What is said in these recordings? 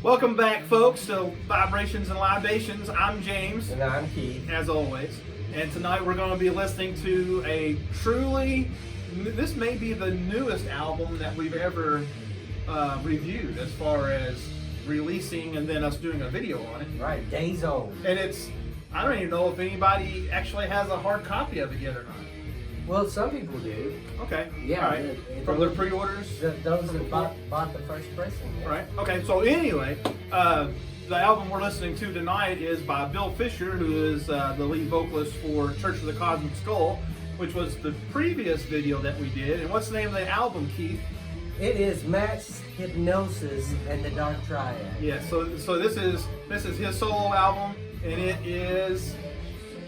Welcome back, folks, to Vibrations and Libations. I'm James. And I'm Keith. As always. And tonight we're going to be listening to this may be the newest album that we've ever reviewed as far as releasing and then us doing a video on it. Right, days old. And I don't even know if anybody actually has a hard copy of it yet or not. Well, some people do. Okay. Yeah. All right. From their pre-orders? Those that bought the first pressing. Yeah. Right. Okay. So anyway, the album we're listening to tonight is by Bill Fisher, who is the lead vocalist for Church of the Cosmic Skull, which was the previous video that we did. And what's the name of the album, Keith? It is Matt's Hypnosis and the Dark Triad. Yeah. So this is his solo album, and it is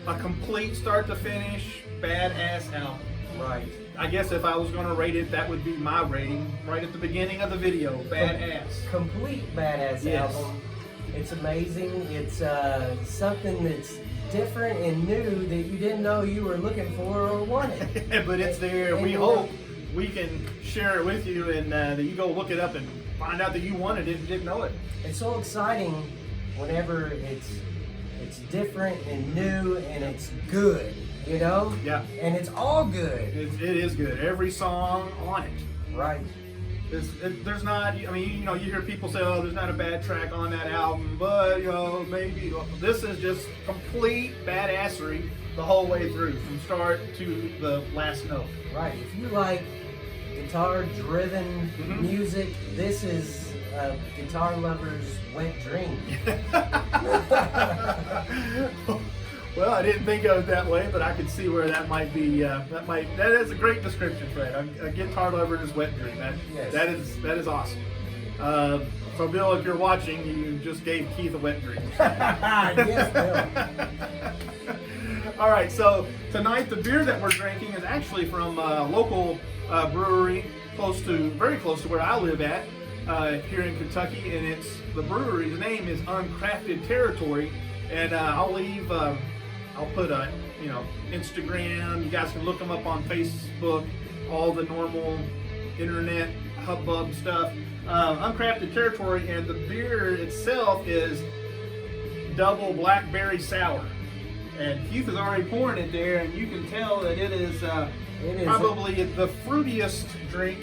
a complete start to finish badass album. Right. I guess if I was going to rate it, that would be my rating right at the beginning of the video. Badass. Complete badass Yes. album. It's amazing. It's something that's different and new that you didn't know you were looking for or wanted. But it's there. And We hope we can share it with you, and that you go look it up and find out that you wanted it and didn't know it. It's so exciting whenever it's different and new and it's good, you know? Yeah. And it's all good. It is good. Every song on it. Right. There's not, I mean, you know, you hear people say, oh, there's not a bad track on that album, but, you know, maybe. This is just complete badassery the whole way through, from start to the last note. Right. If you like guitar-driven music, this is a guitar lover's wet dream. Well, I didn't think of it that way, but I could see where that might be. That is a great description, Fred. A guitar lover's wet dream. Yes. That is awesome. So, Bill, if you're watching, you just gave Keith a wet dream. Yes, Bill. All right. So tonight, the beer that we're drinking is actually from a local brewery very close to where I live at here in Kentucky, and the brewery's name is Uncrafted Territory, and I'll put a Instagram. You guys can look them up on Facebook, all the normal internet hubbub stuff. Uncrafted Territory, and the beer itself is double blackberry sour. And Keith is already pouring it there, and you can tell that it is probably the fruitiest drink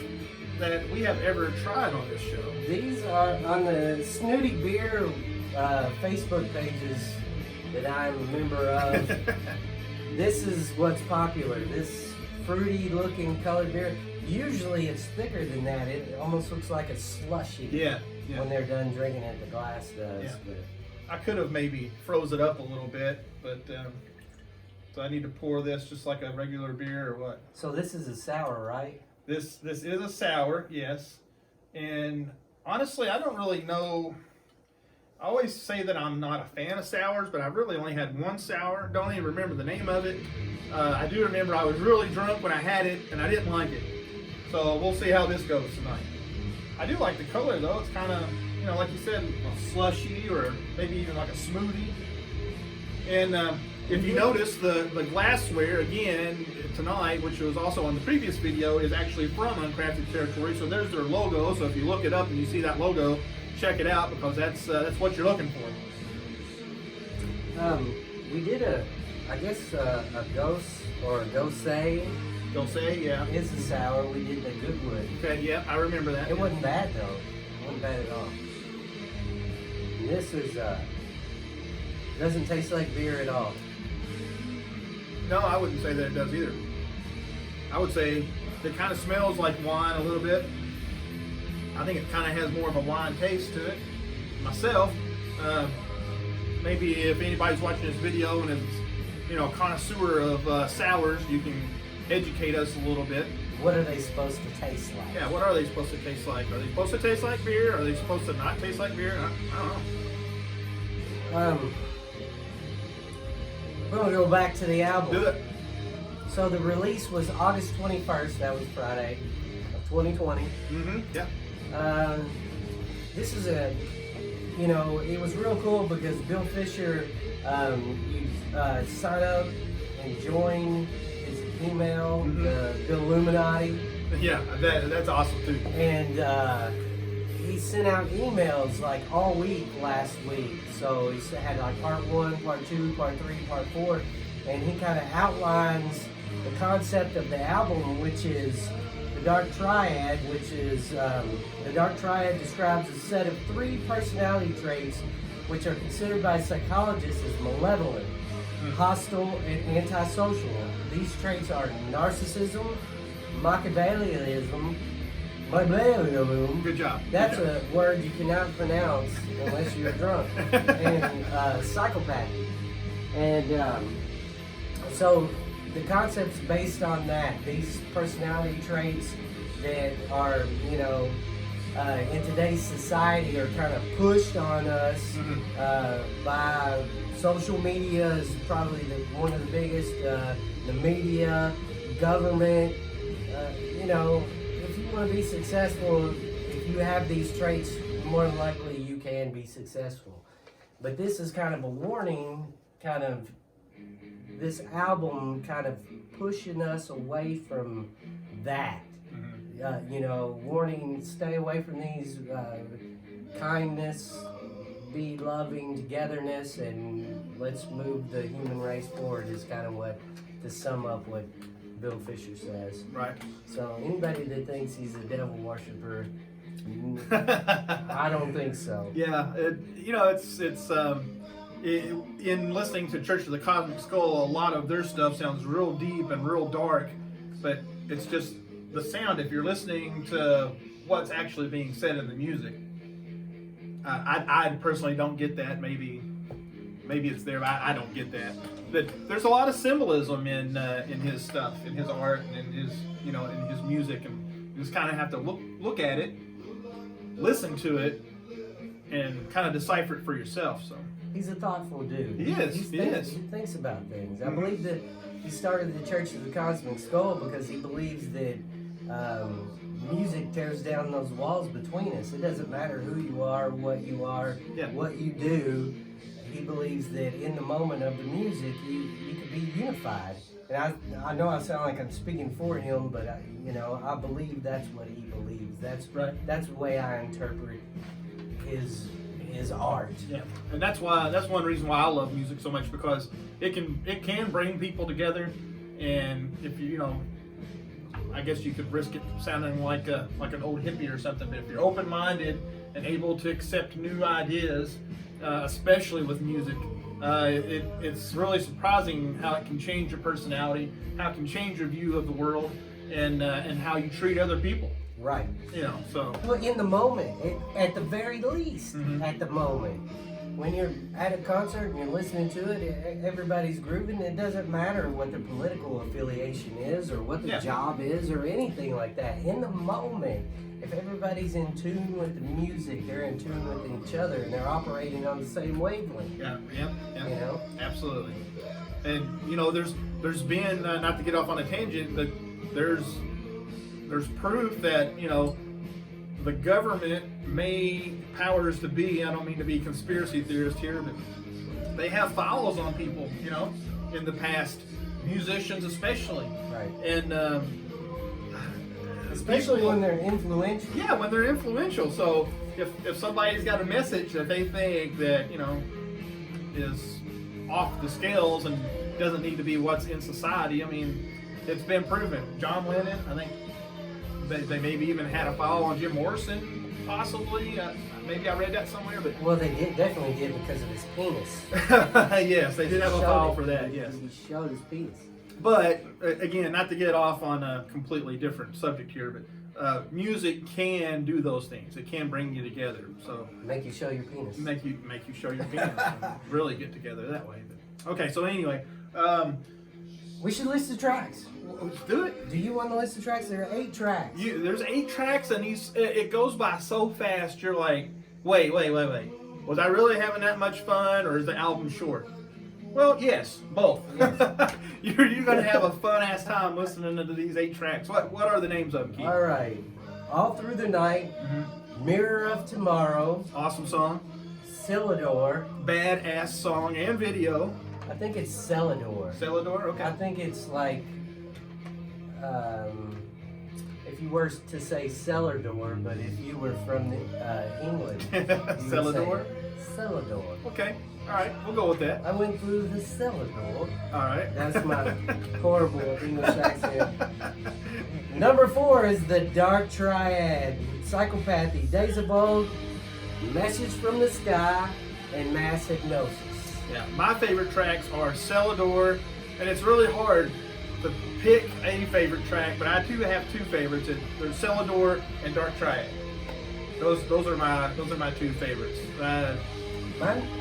that we have ever tried on this show. These are on the Snooty Beer Facebook pages that I'm a member of. This is what's popular. This fruity looking colored beer. Usually it's thicker than that. It almost looks like a slushy. Yeah. When they're done drinking it, the glass does. Yeah. But I could have maybe froze it up a little bit, but so I need to pour this just like a regular beer, or what? so this is a sour, right? This is a sour, yes. And honestly, I don't really know. I always say that I'm not a fan of sours, but I've really only had one sour. Don't even remember the name of it. I do remember I was really drunk when I had it, and I didn't like it. So we'll see how this goes tonight. I do like the color, though. It's kind of, like you said, a slushy, or maybe even like a smoothie. And if you notice, the glassware, again, tonight, which was also on the previous video, is actually from Uncrafted Territory. So there's their logo. So if you look it up and you see that logo, check it out, because that's what you're looking for. We did a ghost or a gose. Don't say, yeah. Is a sour. We did the Goodwood. Okay, yeah, I remember that. It wasn't bad though. It wasn't bad at all. And this is doesn't taste like beer at all. No, I wouldn't say that it does either. I would say it kind of smells like wine a little bit. I think it kind of has more of a wine taste to it. Myself, maybe if anybody's watching this video and is, a connoisseur of sours, you can educate us a little bit. What are they supposed to taste like? Yeah, what are they supposed to taste like? Are they supposed to taste like beer? Are they supposed to not taste like beer? I don't know. We're gonna go back to the album. Do it. So the release was August 21st. That was Friday of 2020. Yeah. This is it was real cool because Bill Fisher, you sign up and join his email, the Illuminati, Yeah, that's awesome too. And he sent out emails like all week last week. So he had like part 1, part 2, part 3, part 4, and he kind of outlines the concept of the album, which is the Dark Triad, which is the Dark Triad describes a set of 3 personality traits which are considered by psychologists as malevolent, hostile, and antisocial. These traits are narcissism, Machiavellianism. Good job. That's a word you cannot pronounce unless you're drunk. And psychopath. And so the concept's based on that. These personality traits that are, in today's society are kind of pushed on us by social media is probably one of the biggest. The media, government, if you want to be successful, if you have these traits, more than likely you can be successful. But this is kind of a warning, this album kind of pushing us away from that. Warning, stay away from these, kindness, be loving, togetherness, and let's move the human race forward is kind of what, to sum up what Bill Fisher says. Right. So anybody that thinks he's a devil worshiper, I don't think so. Yeah, in listening to Church of the Cosmic Skull, a lot of their stuff sounds real deep and real dark, but it's just the sound. If you're listening to what's actually being said in the music, I personally don't get that. Maybe it's there, but I don't get that. But there's a lot of symbolism in his stuff, in his art, and in his music, and you just kind of have to look at it, listen to it, and kind of decipher it for yourself. So he's a thoughtful dude. He is. He thinks about things. I believe that he started the Church of the Cosmic Skull because he believes that music tears down those walls between us. It doesn't matter who you are, what you do. He believes that in the moment of the music, you could be unified. And I know I sound like I'm speaking for him, but I believe that's what he believes. That's right. That's the way I interpret his art. Yeah, and that's one reason why I love music so much, because it can bring people together, and if I guess you could risk it sounding like an old hippie or something, but if you're open-minded and able to accept new ideas, especially with music, it's really surprising how it can change your personality, how it can change your view of the world, and how you treat other people. Right. So. Well, in the moment, at the very least, at the moment. When you're at a concert and you're listening to it, everybody's grooving. It doesn't matter what their political affiliation is or what the job is or anything like that. In the moment, if everybody's in tune with the music, they're in tune with each other and they're operating on the same wavelength. Yeah. Absolutely. And there's been not to get off on a tangent, but there's proof that the government powers to be, I don't mean to be conspiracy theorist here, but they have files on people, in the past, musicians especially. Right. And especially people, when they're influential. Yeah, when they're influential. So if somebody's got a message that they think that, is off the scales and doesn't need to be what's in society, I mean, it's been proven. John Lennon, I think they maybe even had a file on Jim Morrison, possibly. Maybe I read that somewhere, but well, they definitely did because of his penis. Yes, they did have a file for that. Yes, he showed his penis. But again, not to get off on a completely different subject here, but music can do those things. It can bring you together. So make you show your penis. Make you show your penis. And really get together that way. But, okay, so anyway, we should list the tracks. Let's do it. Do you want to list the tracks? There are 8 tracks. There's 8 tracks, and it goes by so fast. You're like, wait. Was I really having that much fun, or is the album short? Well, yes, both. Yes. You're going to have a fun-ass time listening to these 8 tracks. What are the names of them, Keith? All right. All Through the Night, Mirror of Tomorrow. Awesome song. Celador. Badass song and video. I think it's Celador. Celador, okay. I think it's like, if you were to say cellar door, but if you were from England, Cellar door? Cellar door. Okay. All right. We'll go with that. I went through the cellar door. All right. That's my horrible English accent. Number 4 is the Dark Triad. Psychopathy, Days of Old, Message from the Sky, and Mass Hypnosis. Yeah. My favorite tracks are Celador, and it's really hard to pick a favorite track, but I do have 2 favorites. There's Celador and Dark Triad. Those are my 2 favorites.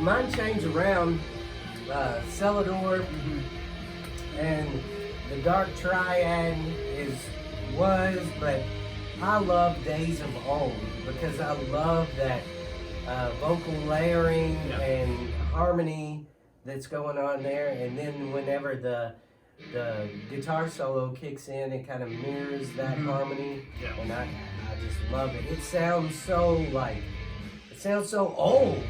Mine change around. Celador and the Dark Triad but I love Days of Old because I love that vocal layering and harmony that's going on there, and then whenever the guitar solo kicks in, it kind of mirrors that harmony, and I just love it. It sounds so old.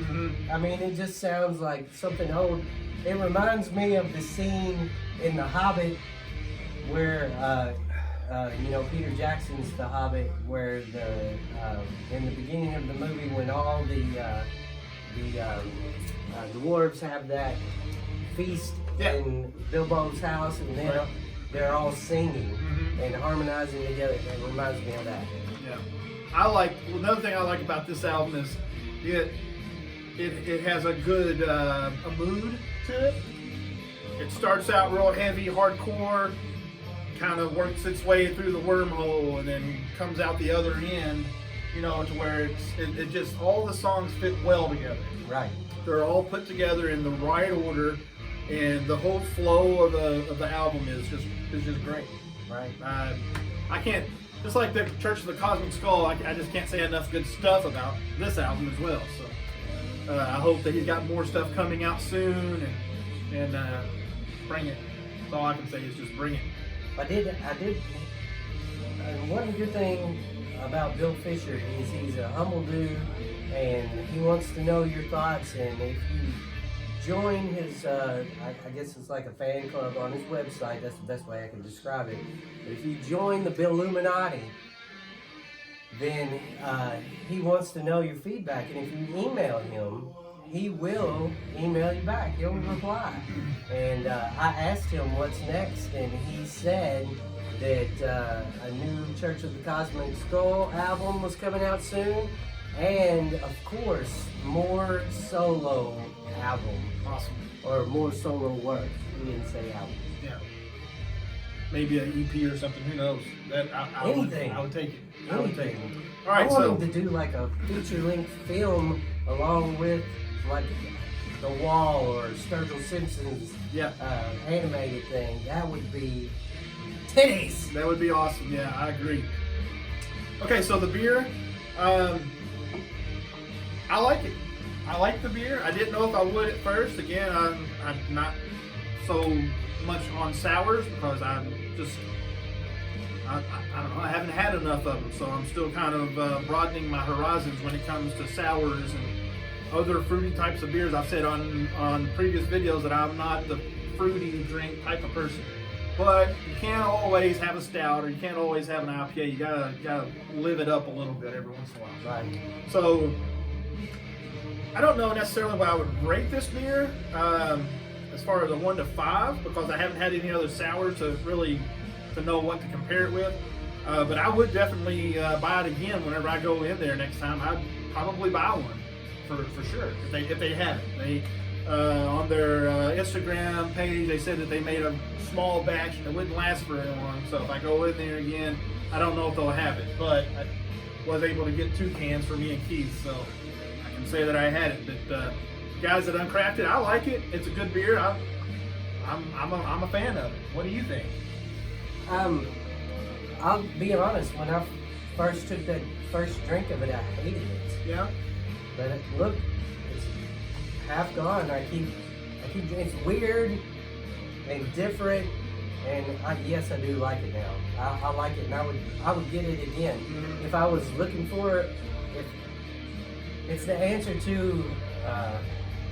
I mean, it just sounds like something old. It reminds me of the scene in The Hobbit where Peter Jackson's The Hobbit, where in the beginning of the movie when all the dwarves have that feast in Bilbo's house, and then they're all singing and harmonizing together. It reminds me of that. Yeah. Another thing I like about this album is it has a good a mood to it. It starts out real heavy, hardcore, kind of works its way through the wormhole, and then comes out the other end, to where it just, all the songs fit well together. Right. They're all put together in the right order, and the whole flow of the album is just great. Right. I can't, just like the Church of the Cosmic Skull, I just can't say enough good stuff about this album as well. So I hope that he's got more stuff coming out soon, and bring it. That's all I can say is just bring it. I did. One good thing about Bill Fisher is he's a humble dude, and he wants to know your thoughts. And if you join his, I guess it's like a fan club on his website. That's the best way I can describe it. But if you join the Bill Illuminati, then he wants to know your feedback. And if you email him, he will email you back. He'll reply. And I asked him what's next, and he said that a new Church of the Cosmic Skull album was coming out soon, and of course more solo album. Awesome. Or more solo work. He didn't say album. Yeah. Maybe an EP or something. Who knows? Anything. I would take it. Anything. I would take it. All right. I want him to do like a feature-length film along with like The Wall or Sturgill Simpson's animated thing. That would be titties. That would be awesome. Yeah, I agree. Okay, so the beer, I like it. I like the beer. I didn't know if I would at first. Again, I'm not so much on sours because I don't know. I haven't had enough of them, so I'm still kind of broadening my horizons when it comes to sours and other fruity types of beers. I've said on previous videos that I'm not the fruity drink type of person, but you can't always have a stout or you can't always have an IPA. You gotta live it up a little bit every once in a while. Right. So I don't know necessarily what I would rate this beer as far as a 1 to 5 because I haven't had any other sours to know what to compare it with. But I would definitely buy it again whenever I go in there next time. I'd probably buy one. For sure, if they have it. They on their Instagram page, they said that they made a small batch that wouldn't last very long. So if I go in there again, I don't know if they'll have it. But I was able to get 2 cans for me and Keith, so I can say that I had it. But guys at Uncrafted, I like it. It's a good beer. I'm a fan of it. What do you think? I'll be honest. When I first took that first drink of it, I hated it. Yeah. But look, it's half gone. I keep. It's weird and different, and yes, I do like it now. I like it, and I would get it again if I was looking for it. It's the answer to,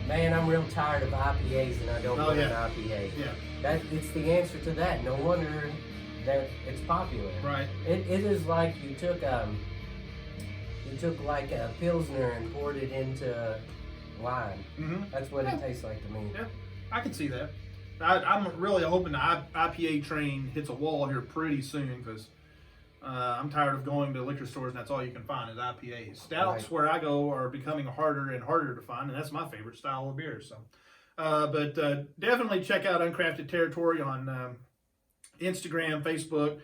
man, I'm real tired of IPAs, and I don't want an IPA. Yeah. It's the answer to that. No wonder it's popular. Right. It is like you took like a Pilsner and poured it into wine. Mm-hmm. That's what it tastes like to me. Yeah, I can see that. I'm really hoping the IPA train hits a wall here pretty soon because I'm tired of going to liquor stores and that's all you can find is IPAs. Stouts, where I go, are becoming harder and harder to find, and that's my favorite style of beer. So, but definitely check out Uncrafted Territory on Instagram, Facebook.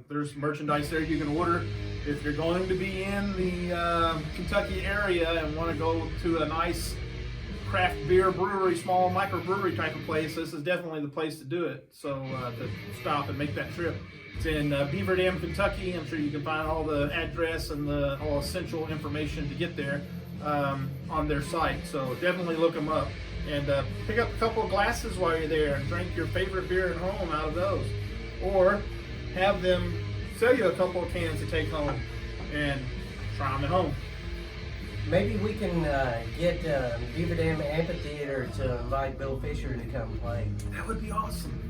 There's merchandise there you can order. If you're going to be in the Kentucky area and want to go to a nice craft beer brewery, small microbrewery type of place, this is definitely the place to do it. So to stop and make that trip. It's in Beaver Dam, Kentucky. I'm sure you can find all the address and all essential information to get there on their site. So definitely look them up and pick up a couple of glasses while you're there and drink your favorite beer at home out of those. Or have them sell you a couple of cans to take home and try them at home. Maybe we can get Beaver Dam Amphitheater to invite Bill Fisher to come play. That would be awesome.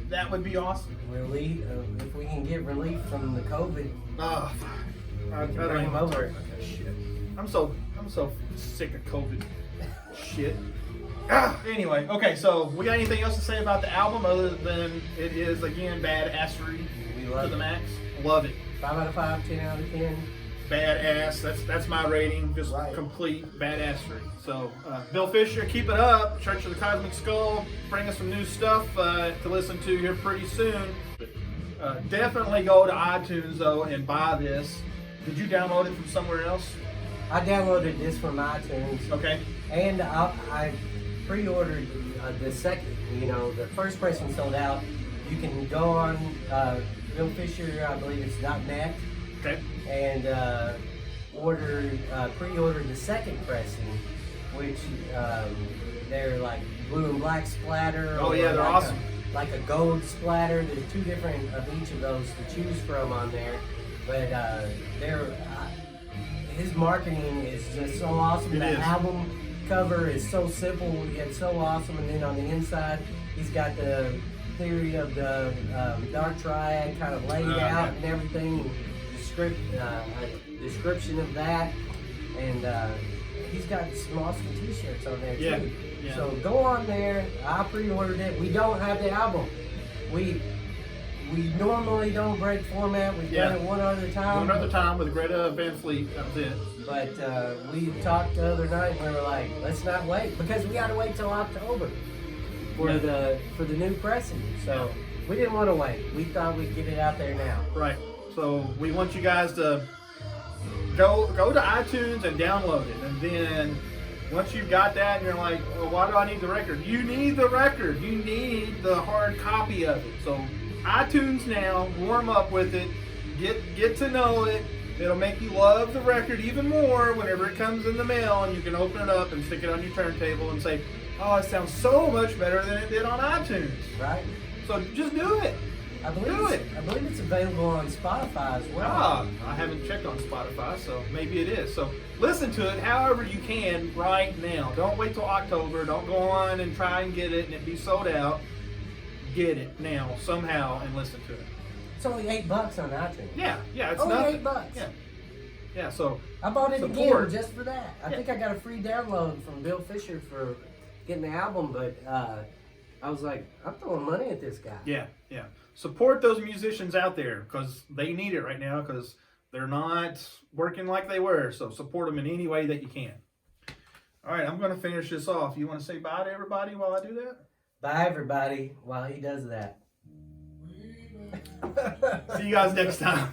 That would be awesome. Relief, if we can get relief from the COVID. I can don't bring even him over. talk about that shit. I'm so sick of COVID shit. Anyway, okay, so we got anything else to say about the album other than it is, again, badassery to the max? Love it. 5 out of 5, 10 out of 10. Badass. That's my rating. Just complete badassery. So, Bill Fisher, keep it up. Church of the Cosmic Skull. Bring us some new stuff to listen to here pretty soon. Definitely go to iTunes though and buy this. Did you download it from somewhere else? I downloaded this from iTunes. Okay. And I pre-ordered the second. You know, the first pressing sold out. You can go on Bill Fisher, I believe it's .net. Okay. And pre-order the second pressing, which they're like blue and black splatter. Oh yeah, they're like awesome. Like a gold splatter. There's 2 different of each of those to choose from on there, but his marketing is just so awesome. The album cover is so simple yet so awesome, and then on the inside, he's got the theory of the dark triad kind of laid out and everything. Description of that, and he's got some awesome t-shirts on there too. Yeah. So go on there. I pre-ordered it. We don't have the album. We normally don't break format. We've done it one other time. One other time with Greta Van Fleet. That was it. But we talked the other night and we were like, let's not wait, because we got to wait till October for the new pressing. So we didn't want to wait. We thought we'd get it out there now. Right. So we want you guys to go to iTunes and download it, and then once you've got that and you're like, well, why do I need the record? You need the record. You need the hard copy of it. So iTunes now, warm up with it, get to know it. It'll make you love the record even more whenever it comes in the mail, and you can open it up and stick it on your turntable and say, oh, it sounds so much better than it did on iTunes. Right. So just do it. I believe it's available on Spotify as well. I haven't checked on Spotify, so maybe it is. So listen to it however you can right now. Don't wait till October. Don't go on and try and get it and it be sold out. Get it now somehow and listen to it. It's only $8 on iTunes. Yeah, it's only nothing. $8. Yeah. So I bought it support. again just for that. I think I got a free download from Bill Fisher for getting the album, but I was like, I'm throwing money at this guy. Yeah. Support those musicians out there because they need it right now because they're not working like they were. So support them in any way that you can. All right, I'm going to finish this off. You want to say bye to everybody while I do that? Bye, everybody, while he does that. See you guys next time.